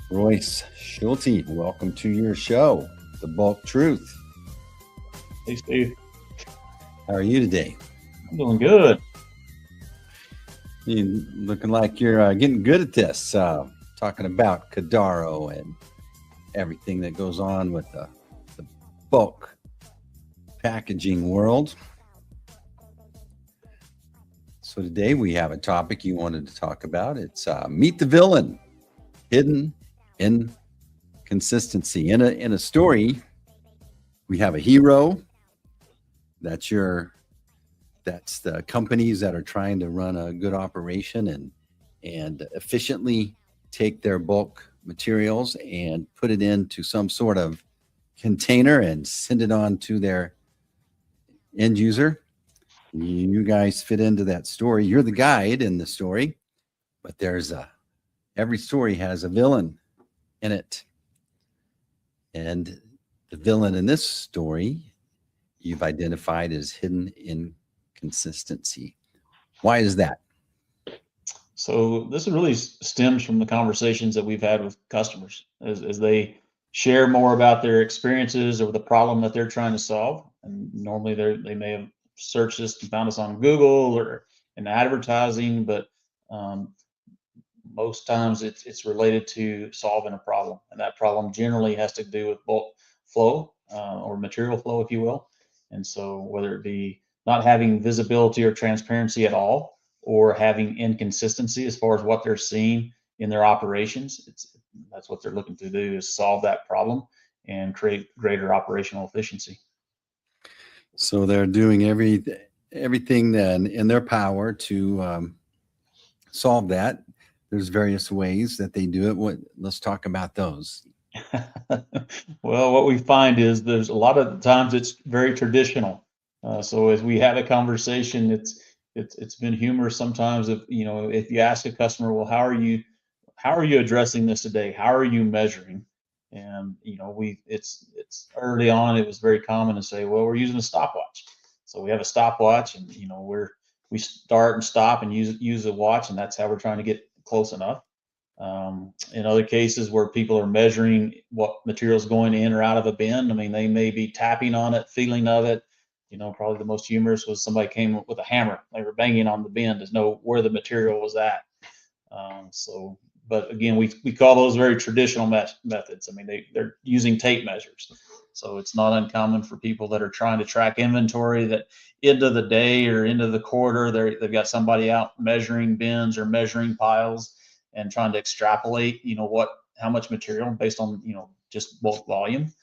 Royce Schulte, welcome to your show, The Bulk Truth. Hey, Steve. How are you today? I'm doing good. You looking like you're getting good at this, talking about Kadaro and everything that goes on with the bulk packaging world. So today we have a topic you wanted to talk about. It's meet the villain, hidden inconsistency. In a story, we have a hero. That's your that's the companies that are trying to run a good operation and efficiently take their bulk materials and put it into some sort of container and send it on to their end user. You guys fit into that story. You're the guide in the story, but there's a every story has a villain in it. And the villain in this story you've identified as hidden inconsistency. Why is that? So this really stems from the conversations that we've had with customers as they share more about their experiences or the problem that they're trying to solve. And normally they may have searched this and found us on Google or in advertising, but um, most times it's related to solving a problem, and that problem generally has to do with bulk flow or material flow, if you will. And so whether it be not having visibility or transparency at all, or having inconsistency as far as what they're seeing in their operations, that's what they're looking to do, is solve that problem and create greater operational efficiency. So they're doing everything then in their power to solve that. There's various ways that they do it. Let's talk about those. Well, what we find is there's a lot of times it's very traditional. So as we have a conversation, it's been humorous sometimes. If you ask a customer, well, how are you addressing this today? How are you measuring? And we it's early on, it was very common to say, well, we're using a stopwatch. So we have a stopwatch, and we start and stop and use a watch, and that's how we're trying to get close enough. In other cases where people are measuring what material is going in or out of a bin, I mean, they may be tapping on it, feeling of it. Probably the most humorous was somebody came with a hammer. They were banging on the bin to know where the material was at. But again, we call those very traditional methods. I mean, they're using tape measures. So it's not uncommon for people that are trying to track inventory that end of the day or end of the quarter, they've got somebody out measuring bins or measuring piles and trying to extrapolate, how much material based on, just bulk volume.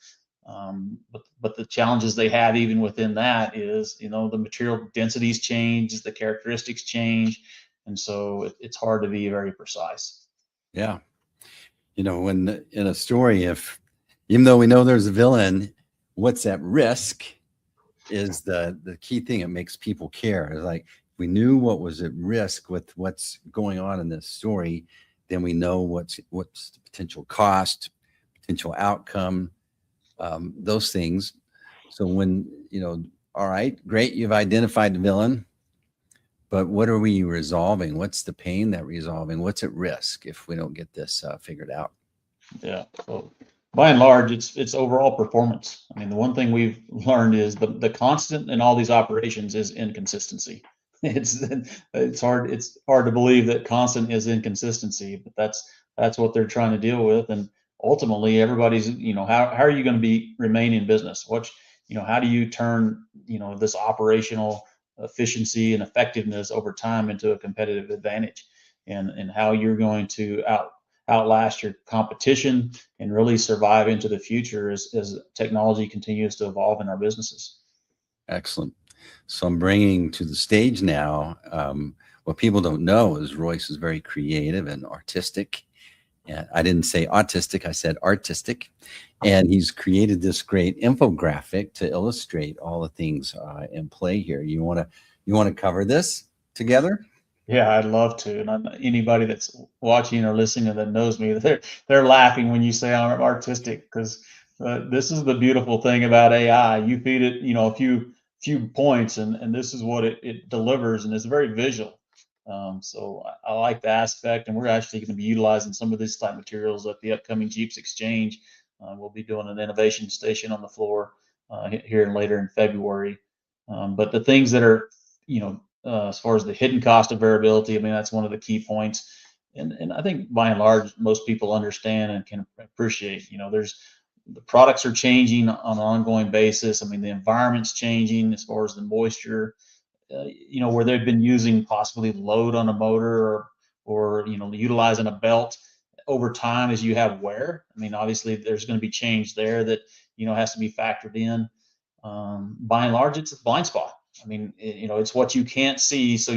But the challenges they have even within that is, the material densities change, the characteristics change, and so it's hard to be very precise. Yeah. When in a story, if even though we know there's a villain, what's at risk is the key thing. It makes people care. It's like we knew what was at risk with what's going on in this story, then we know what's the potential cost, potential outcome, those things. So when all right, great, you've identified the villain, but what are we resolving? What's the pain that we're resolving? What's at risk if we don't get this figured out? Yeah. So by and large, it's overall performance. I mean, the one thing we've learned is the constant in all these operations is inconsistency. It's hard to believe that constant is inconsistency, but that's what they're trying to deal with. And ultimately, everybody's, how are you going to remain in business? How do you turn, this operational efficiency and effectiveness over time into a competitive advantage, and how you're going to outlast your competition and really survive into the future as technology continues to evolve in our businesses. Excellent. So I'm bringing to the stage now. What people don't know is Royce is very creative and artistic. And I didn't say autistic, I said artistic. And he's created this great infographic to illustrate all the things in play here. You want to cover this together? Yeah, I'd love to. And anybody that's watching or listening that knows me, they're laughing when you say I'm artistic, because this is the beautiful thing about AI. You feed it, a few points, and this is what it delivers, and it's very visual. So I like the aspect, and we're actually going to be utilizing some of these type materials at the upcoming Jeeps Exchange. We'll be doing an innovation station on the floor here later in February. But the things that are, as far as the hidden cost of variability, I mean, that's one of the key points. And I think by and large, most people understand and can appreciate, the products are changing on an ongoing basis. I mean, the environment's changing as far as the moisture, where they've been using possibly load on a motor or utilizing a belt over time as you have wear. I mean, obviously there's going to be change there that, has to be factored in. By and large, it's a blind spot. I mean, it's what you can't see. So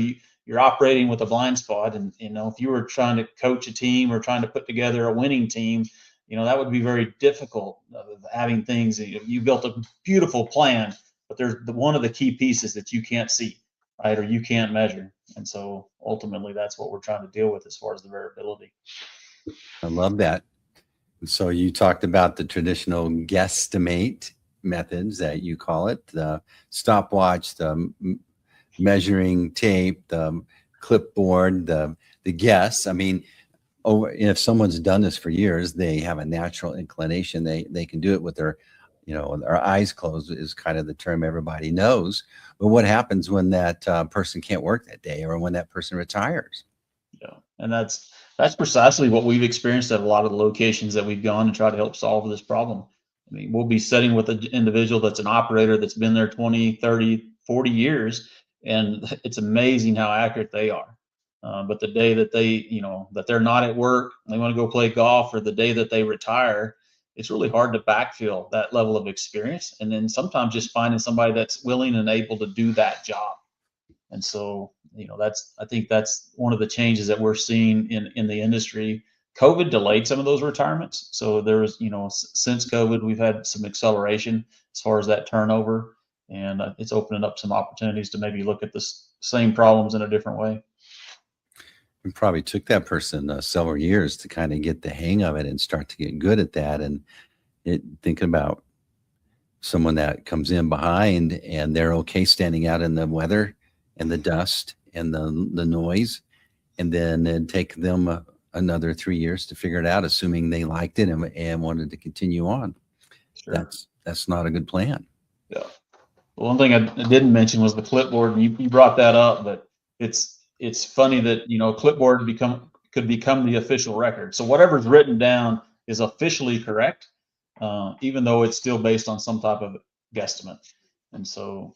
you're operating with a blind spot. And, if you were trying to coach a team or trying to put together a winning team, that would be very difficult, having things, you built a beautiful plan, but there's one of the key pieces that you can't see, right? Or you can't measure. And so ultimately that's what we're trying to deal with as far as the variability. I love that. So you talked about the traditional guesstimate methods that you call it, the stopwatch, the measuring tape, the clipboard, the guess. I mean, if someone's done this for years, they have a natural inclination. They can do it with their eyes closed is kind of the term everybody knows. But what happens when that person can't work that day or when that person retires? Yeah, and that's precisely what we've experienced at a lot of the locations that we've gone to try to help solve this problem. I mean, we'll be sitting with an individual that's an operator that's been there 20, 30, 40 years, and it's amazing how accurate they are. But the day that that they're not at work, they want to go play golf, or the day that they retire, it's really hard to backfill that level of experience. And then sometimes just finding somebody that's willing and able to do that job. And so, I think that's one of the changes that we're seeing in the industry. COVID delayed some of those retirements. So there was, since COVID, we've had some acceleration as far as that turnover, and it's opening up some opportunities to maybe look at the same problems in a different way. It probably took that person several years to kind of get the hang of it and start to get good at that. And thinking about someone that comes in behind and they're okay standing out in the weather and the dust and the noise, and then it'd take them another 3 years to figure it out, assuming they liked it and wanted to continue on. Sure. That's not a good plan. Yeah. Well, one thing I didn't mention was the clipboard, and you brought that up, but it's funny that clipboard could become the official record. So whatever's written down is officially correct, even though it's still based on some type of guesstimate. And so,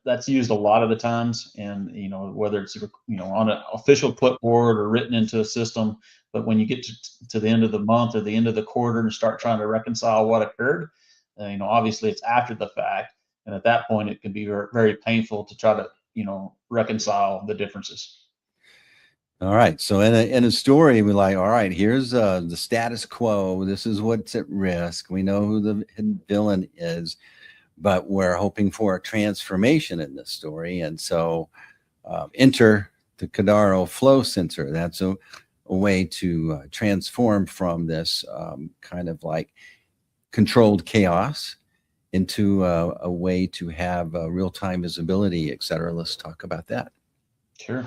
that's used a lot of the times, and, whether it's, on an official clipboard or written into a system, but when you get to the end of the month or the end of the quarter and start trying to reconcile what occurred, obviously it's after the fact. And at that point, it can be very, very painful to try to, reconcile the differences. All right. So in a story, we're like, all right, here's the status quo. This is what's at risk. We know who the hidden villain is, but we're hoping for a transformation in this story. And so enter the Cadaro flow sensor. That's a way to transform from this kind of like controlled chaos into a way to have real-time visibility, et cetera. Let's talk about that. Sure.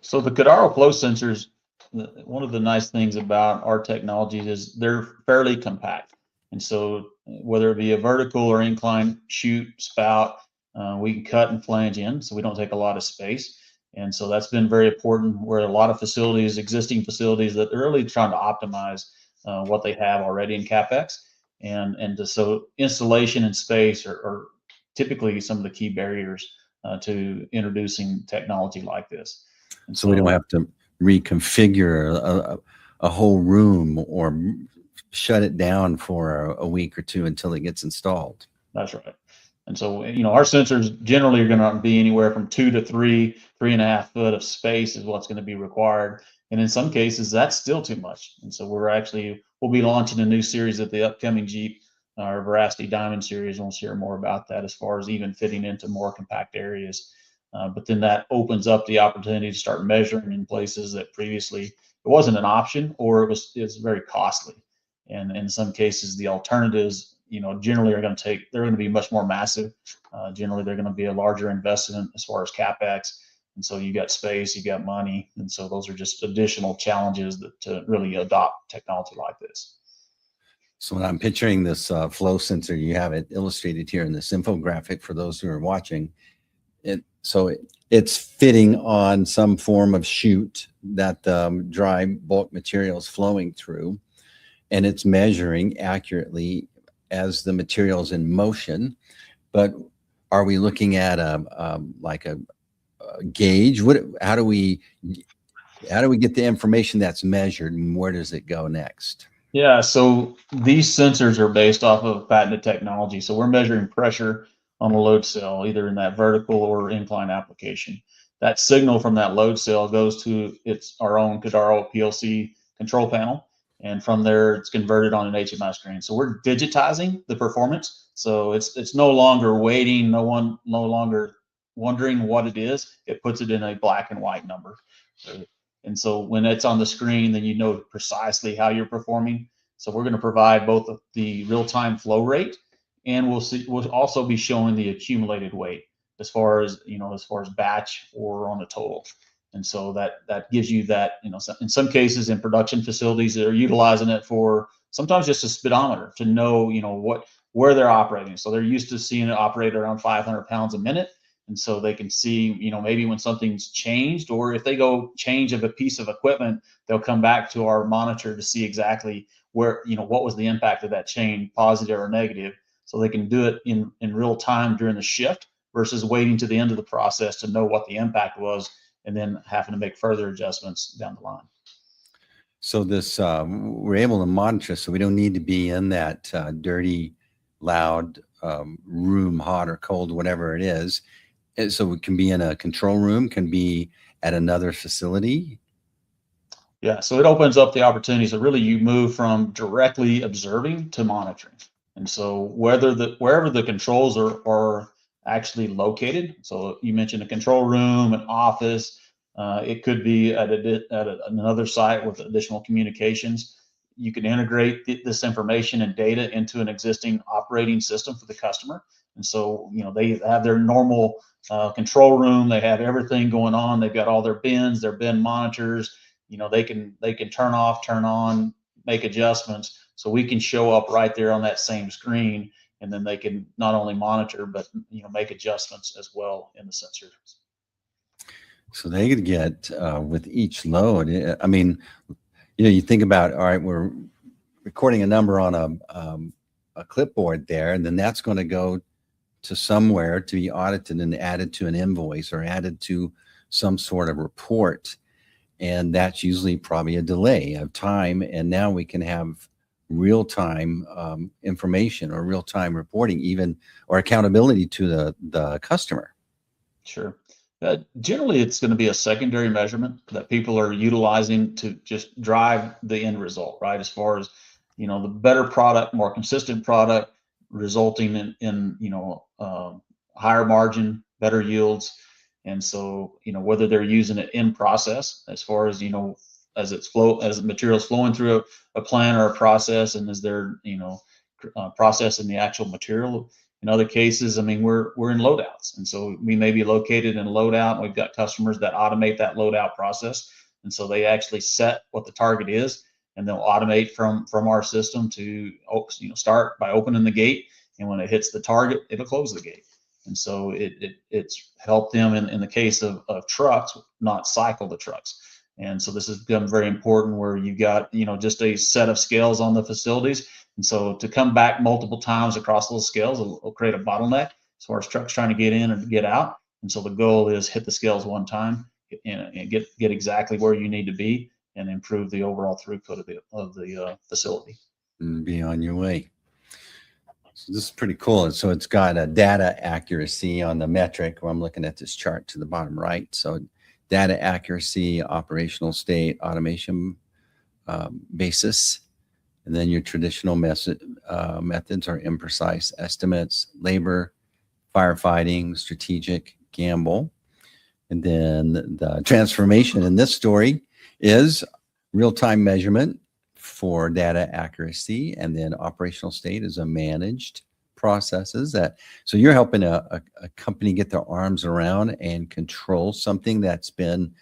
So the Cadaro flow sensors, one of the nice things about our technologies is they're fairly compact. And so whether it be a vertical or incline chute, spout, we can cut and flange in, so we don't take a lot of space. And so that's been very important, where a lot of facilities, existing facilities, that they're really trying to optimize what they have already in CapEx. So installation and space are typically some of the key barriers to introducing technology like this. And so we don't have to reconfigure a whole room or shut it down for a week or two until it gets installed. That's right. And so, our sensors generally are going to be anywhere from 2 to 3.5 foot of space is what's going to be required. And in some cases, that's still too much. And so we'll be launching a new series at the upcoming Jeep, our Veracity Diamond series. We'll share more about that as far as even fitting into more compact areas. But then that opens up the opportunity to start measuring in places that previously it wasn't an option, or it was very costly. And in some cases, the alternatives, generally they're going to be much more massive. Generally, they're going to be a larger investment as far as CapEx. And so you got space, you got money. And so those are just additional challenges that to really adopt technology like this. So when I'm picturing this flow sensor, you have it illustrated here in this infographic for those who are watching. It's fitting on some form of chute that the dry bulk material is flowing through, and it's measuring accurately as the material's in motion. But are we looking at like a gauge? How do we get the information that's measured, and where does it go next? Yeah, so these sensors are based off of patented technology. So we're measuring pressure on a load cell, either in that vertical or incline application. That signal from that load cell goes to our own Cadaro PLC control panel, and from there it's converted on an HMI screen. So we're digitizing the performance. So it's no longer waiting, no longer wondering what it is. It puts it in a black and white number. And so when it's on the screen, then you know precisely how you're performing. So we're going to provide both the real-time flow rate, and we'll also be showing the accumulated weight as far as batch or on the total. And so that gives you that, in some cases in production facilities, they're utilizing it for sometimes just a speedometer to know, where they're operating. So they're used to seeing it operate around 500 pounds a minute. And so they can see, maybe when something's changed, or if they go change of a piece of equipment, they'll come back to our monitor to see exactly where, what was the impact of that change, positive or negative. So they can do it in real time during the shift versus waiting to the end of the process to know what the impact was and then having to make further adjustments down the line. So this, we're able to monitor, so we don't need to be in that dirty, loud room, hot or cold, whatever it is. And so it can be in a control room, can be at another facility. Yeah, so it opens up the opportunity. So really you move from directly observing to monitoring. And so wherever the controls are actually located, so you mentioned a control room, an office, it could be at another site with additional communications. You can integrate this information and data into an existing operating system for the customer. And so, they have their normal control room. They have everything going on. They've got all their bins, their bin monitors. They can turn off, turn on, make adjustments. So we can show up right there on that same screen, and then they can not only monitor, but make adjustments as well in the sensors. So they could get with each load. I mean, you think about, all right, we're recording a number on a clipboard there, and then that's going to go to somewhere to be audited and added to an invoice or added to some sort of report. And that's usually probably a delay of time. And now we can have real-time information or real-time reporting, even, or accountability to the customer. Sure. Generally, it's going to be a secondary measurement that people are utilizing to just drive the end result, right? As far as, the better product, more consistent product, resulting in higher margin, better yields. And so, whether they're using it in process, as far as, as the material's flowing through a plant or a process, and as they're, processing the actual material. In other cases, I mean, we're in loadouts, and so we may be located in a loadout. And we've got customers that automate that loadout process, and so they actually set what the target is, and they'll automate from our system to start by opening the gate, and when it hits the target, it'll close the gate. And so it's helped them in the case of trucks, not cycle the trucks. And so this has become very important where you got, just a set of scales on the facilities. And so to come back multiple times across those scales will create a bottleneck as far as trucks trying to get in and get out. And so the goal is hit the scales one time and get exactly where you need to be and improve the overall throughput of the facility. And be on your way. So this is pretty cool. So it's got a data accuracy on the metric. I'm looking at this chart to the bottom right. So data accuracy, operational state, automation basis. And then your traditional methods are imprecise estimates, labor, firefighting, strategic, gamble. And then the transformation in this story is real-time measurement for data accuracy, and then operational state is a managed processes that, so you're helping a company get their arms around and control something that's been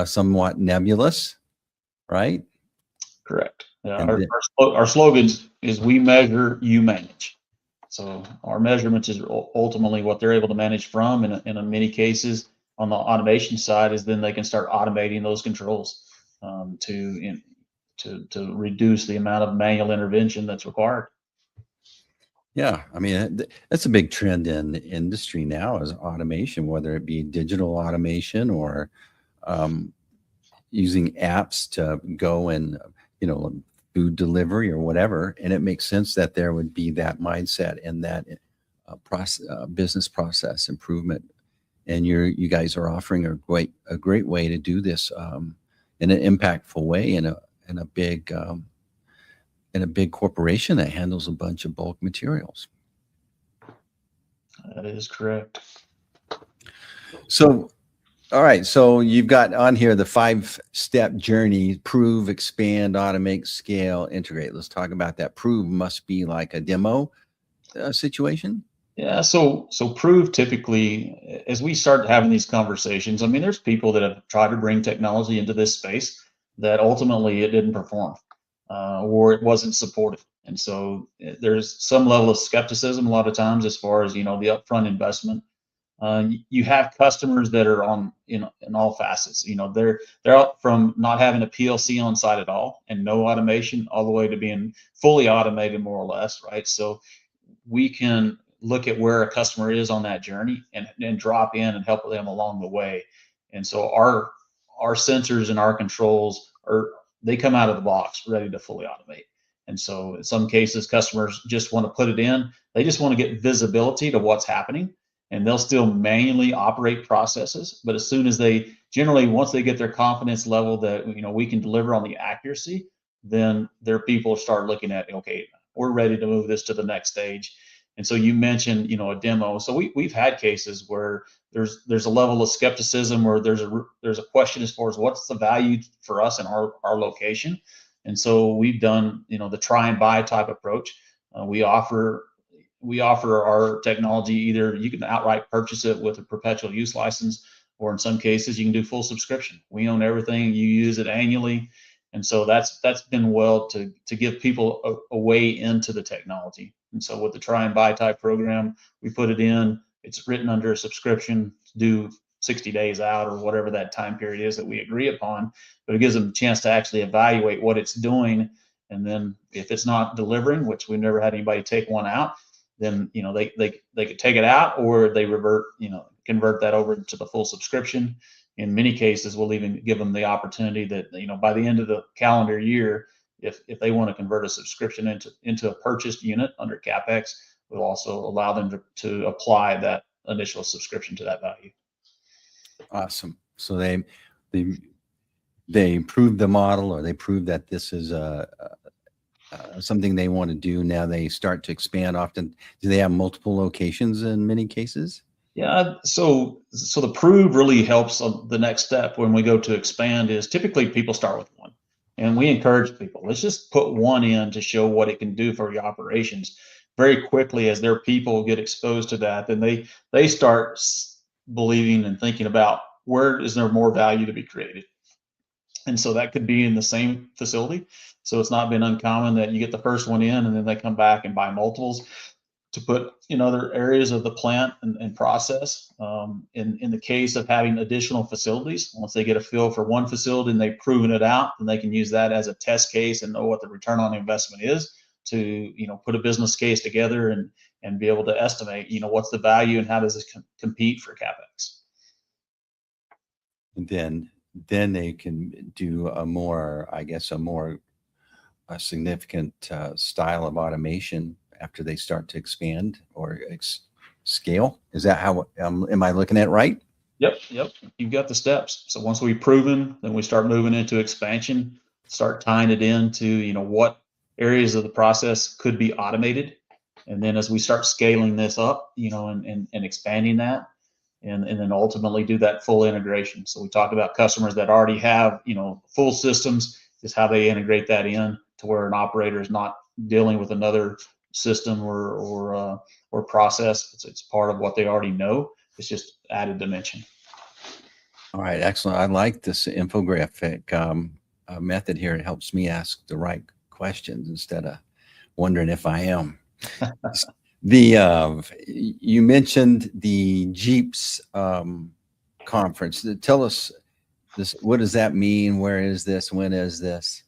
somewhat nebulous, right? Correct. Yeah, And then, our slogan is "We measure, you manage." So our measurements is ultimately what they're able to manage from, and in many cases on the automation side is then they can start automating those controls to reduce the amount of manual intervention that's required. yeah, I mean, that's a big trend in the industry now is automation, whether it be digital automation or um, using apps to go and, food delivery or whatever. And it makes sense that there would be that mindset and that business process improvement. And you guys are offering a great way to do this in an impactful way in a big corporation that handles a bunch of bulk materials. That is correct. So, all right. So you've got on here the 5-step journey: prove, expand, automate, scale, integrate. Let's talk about that. Prove must be like a demo situation. Yeah, so prove typically, as we start having these conversations, I mean, there's people that have tried to bring technology into this space that ultimately it didn't perform, or it wasn't supported. And so there's some level of skepticism a lot of times as far as, the upfront investment. You have customers that are on in all facets. They're out from not having a PLC on site at all and no automation, all the way to being fully automated, more or less, right? So we can look at where a customer is on that journey and drop in and help them along the way. And so our sensors and our controls they come out of the box ready to fully automate. And so in some cases, customers just want to put it in. They just want to get visibility to what's happening, and they'll still manually operate processes. But as soon as once they get their confidence level that we can deliver on the accuracy, then their people start looking at, okay, we're ready to move this to the next stage. And so you mentioned, a demo. So we've had cases where there's a level of skepticism, or there's a question as far as what's the value for us in our location. And so we've done, the try and buy type approach. We offer our technology. Either you can outright purchase it with a perpetual use license, or in some cases you can do full subscription. We own everything. You use it annually. And so that's been well to give people a way into the technology. And so with the try and buy type program, we put it in. It's written under a subscription, due 60 days out or whatever that time period is that we agree upon. But it gives them a chance to actually evaluate what it's doing. And then if it's not delivering, which we've never had anybody take one out, then they could take it out, or they convert that over to the full subscription. In many cases, we'll even give them the opportunity that by the end of the calendar year, if they want to convert a subscription into a purchased unit under CapEx, we'll also allow them to apply that initial subscription to that value. Awesome. So they prove the model, or they prove that this is something they want to do. Now they start to expand. Often, do they have multiple locations in many cases? Yeah, so the prove really helps on the next step when we go to expand. Is typically people start with one, and we encourage people, let's just put one in to show what it can do for your operations. Very quickly, as their people get exposed to that, then they start believing and thinking about where is there more value to be created. And so that could be in the same facility. So it's not been uncommon that you get the first one in and then they come back and buy multiples to put in other areas of the plant and process. In the case of having additional facilities, once they get a feel for one facility and they've proven it out, then they can use that as a test case and know what the return on investment is to put a business case together and be able to estimate what's the value and how does it compete for CapEx. And then they can do a more significant style of automation after they start to expand or scale. Is that how am I looking at it right? Yep. You've got the steps. So once we've proven, then we start moving into expansion, start tying it into, what areas of the process could be automated. And then as we start scaling this up, and expanding that, and then ultimately do that full integration. So we talked about customers that already have, full systems, is how they integrate that in to where an operator is not dealing with another system or process. It's part of what they already know. It's just added dimension. All right, excellent. I like this infographic method here. It helps me ask the right questions instead of wondering if I am. You mentioned the Jeeps conference. Tell us this. What does that mean? Where is this? When is this?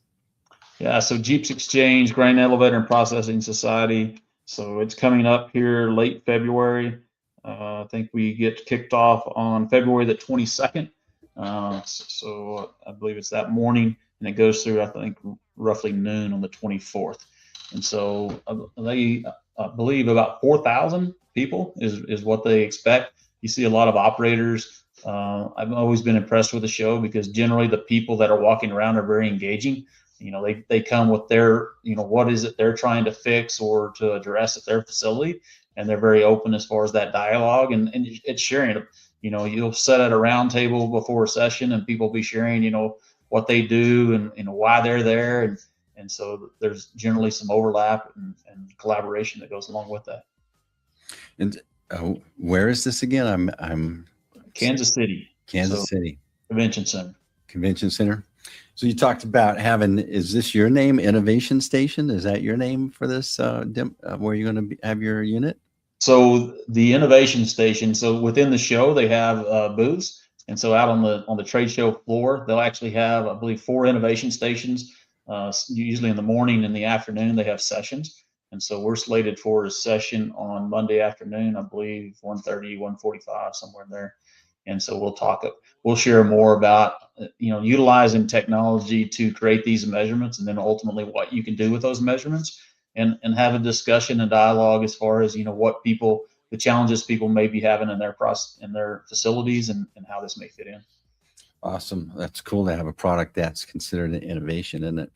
Yeah, so Jeeps Exchange, Grain Elevator and Processing Society. So it's coming up here late February. I think we get kicked off on February the 22nd. So I believe it's that morning, and it goes through, I think, roughly noon on the 24th. And so they believe about 4,000 people is what they expect. You see a lot of operators. I've always been impressed with the show because generally the people that are walking around are very engaging. They come with their, what is it they're trying to fix or to address at their facility, and they're very open as far as that dialogue and it's sharing. You'll sit at a round table before a session and people be sharing, what they do and why they're there. And so there's generally some overlap and collaboration that goes along with that. And where is this again? I'm Kansas City. City Convention Center. So you talked about is this your name, Innovation Station? Is that your name for this, where you're going to have your unit? So the Innovation Station, so within the show, they have booths. And so out on the trade show floor, they'll actually have, I believe, 4 innovation stations. Usually in the morning and the afternoon, they have sessions. And so we're slated for a session on Monday afternoon, I believe 1:30, 1:45, somewhere in there. And so we'll share more about, utilizing technology to create these measurements and then ultimately what you can do with those measurements and have a discussion and dialogue as far as, the challenges people may be having in their facilities and how this may fit in. Awesome. That's cool to have a product that's considered an innovation, isn't it?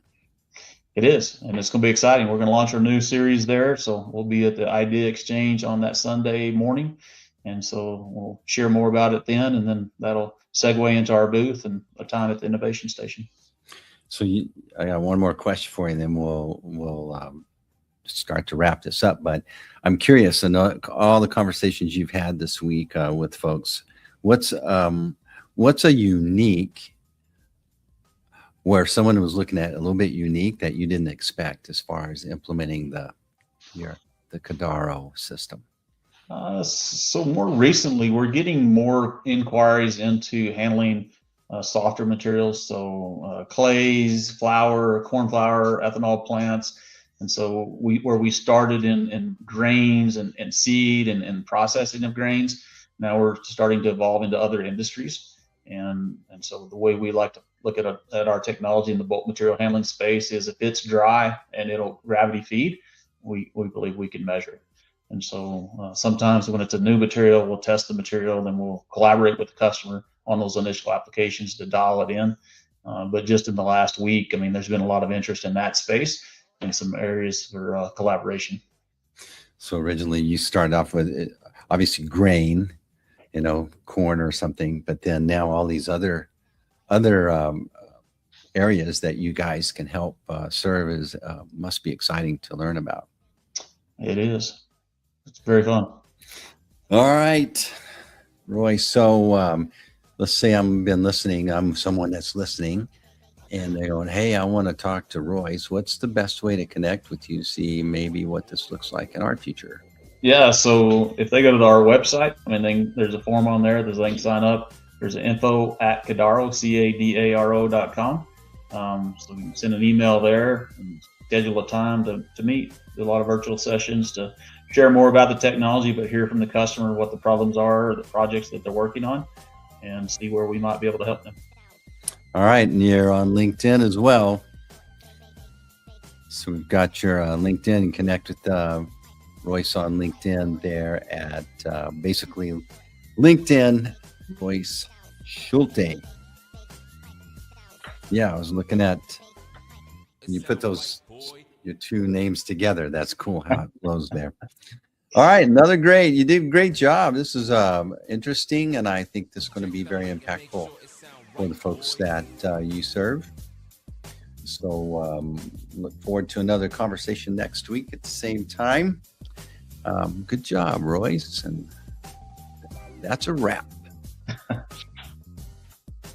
It is, and it's going to be exciting. We're going to launch our new series there. So we'll be at the Idea Exchange on that Sunday morning. And so we'll share more about it then, and then that'll segue into our booth and a time at the Innovation Station. So I got one more question for you, and then we'll start to wrap this up. But I'm curious, and all the conversations you've had this week with folks, what's a unique, where someone was looking at a little bit unique that you didn't expect as far as implementing the Cadaro system? So more recently, we're getting more inquiries into handling softer materials, so clays, flour, corn flour, ethanol plants. And so where we started in grains and seed and processing of grains, now we're starting to evolve into other industries. And so the way we like to look at our technology in the bulk material handling space is if it's dry and it'll gravity feed, we believe we can measure it. And so sometimes when it's a new material, we'll test the material, and then we'll collaborate with the customer on those initial applications to dial it in. But just in the last week, there's been a lot of interest in that space and some areas for collaboration. So originally you started off with obviously grain, corn or something, but then now all these other areas that you guys can help serve must be exciting to learn about. It is. It's very fun. All right, Roy. So let's say I'm someone that's listening, and they're going, hey, I want to talk to Roy. So what's the best way to connect with you? See maybe what this looks like in our future. Yeah, so if they go to our website, there's a form on there. There's a link to sign up. There's an info@Cadaro, CADARO.com. So you can send an email there and schedule a time to meet. Do a lot of virtual sessions to share more about the technology, but hear from the customer what the problems are, or the projects that they're working on, and see where we might be able to help them. All right, and you're on LinkedIn as well. So we've got your LinkedIn, and connect with Royce on LinkedIn there at basically LinkedIn, Royce Schulte. Yeah, I was looking at, and you put your two names together. That's cool how it flows there. All right, you did a great job. This is interesting, and I think this is going to be very impactful for the folks that you serve. So look forward to another conversation next week at the same time. Good job, Royce. And that's a wrap.